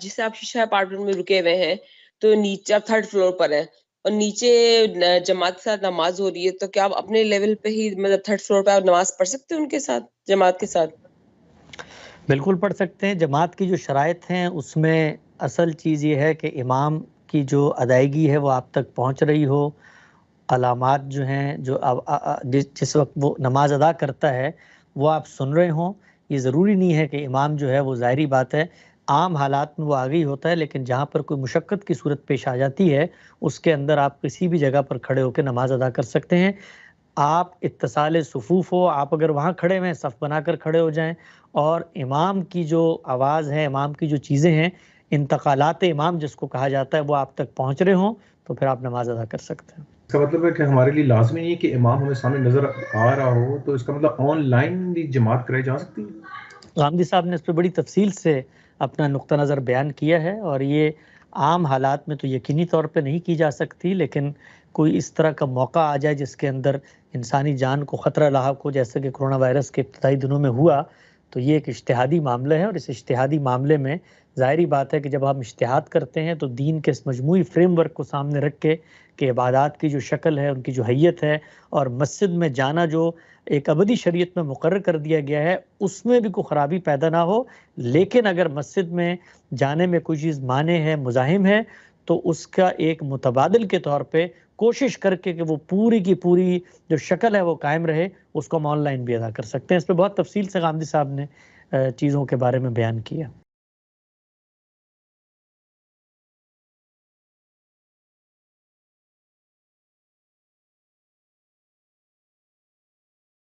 जिससे आप शीशा अपार्टमेंट में रुके हुए हैं, तो नीचे आप थर्ड फ्लोर पर हैं और नीचे जमात के साथ नमाज हो रही है, तो क्या आप अपने लेवल पे ही मतलब थर्ड फ्लोर पे आप नमाज पढ़ सकते हैं उनके साथ, जमात के साथ? बिल्कुल पढ़ सकते हैं। जमात की जो शराइत हैं उसमें असल चीज़ ये है कि इमाम की जो अदायगी है वो आप तक पहुंच रही हो, अलामात जो हैं जो जिस वक्त वो नमाज अदा करता है वो आप सुन रहे हों। ये ज़रूरी नहीं है कि इमाम जो है वो, ज़ाहिरी बात है आम हालात में वो आगे ही होता है, लेकिन जहाँ पर कोई मुशक्क़त की सूरत पेश आ जाती है उसके अंदर आप किसी भी जगह पर खड़े होकर नमाज अदा कर सकते हैं। आप इत्तिसाल सुफूफ हो, आप अगर वहाँ खड़े हुए सफ़ बनाकर खड़े हो जाएं और इमाम की जो आवाज़ है, इमाम की जो चीज़ें हैं, इंतकालात इमाम जिसको कहा जाता है, वो आप तक पहुँच रहे हों तो फिर आप नमाज अदा कर सकते हैं। इसका मतलब है कि हमारे लिए लाजमी नहीं है कि इमाम हमें सामने नजर आ रहा हो, तो इसका मतलब ऑनलाइन भी जमात कराई जा सकती है। गांधी साहब ने इस पर बड़ी तफसील से अपना नुक्ता नज़र बयान किया है और ये आम हालात में तो यकीनी तौर पे नहीं की जा सकती, लेकिन कोई इस तरह का मौका आ जाए जिसके अंदर इंसानी जान को ख़तरा लाहक हो, जैसे कि कोरोना वायरस के इब्तदाई दिनों में हुआ, तो ये एक इज्तिहादी मामला है। और इस इज्तिहादी मामले में ज़ाहिरी बात है कि जब हम इज्तिहाद करते हैं तो दीन के इस मजमूई फ्रेमवर्क को सामने रख के कि इबादात की जो शक्ल है, उनकी जो हैयत है और मस्जिद में जाना जो एक अबदी शरीयत में मुकर्रर कर दिया गया है, उसमें भी कोई ख़राबी पैदा ना हो। लेकिन अगर मस्जिद में जाने में कोई चीज़ माने है, मुज़ाहिम है, तो उसका एक मुतबादिल के तौर पे कोशिश करके कि वो पूरी की पूरी जो शक्ल है वो कायम रहे, उसको हम ऑनलाइन भी अदा कर सकते हैं। इस पर बहुत तफसील से गांधी साहब ने चीज़ों के बारे में बयान किया।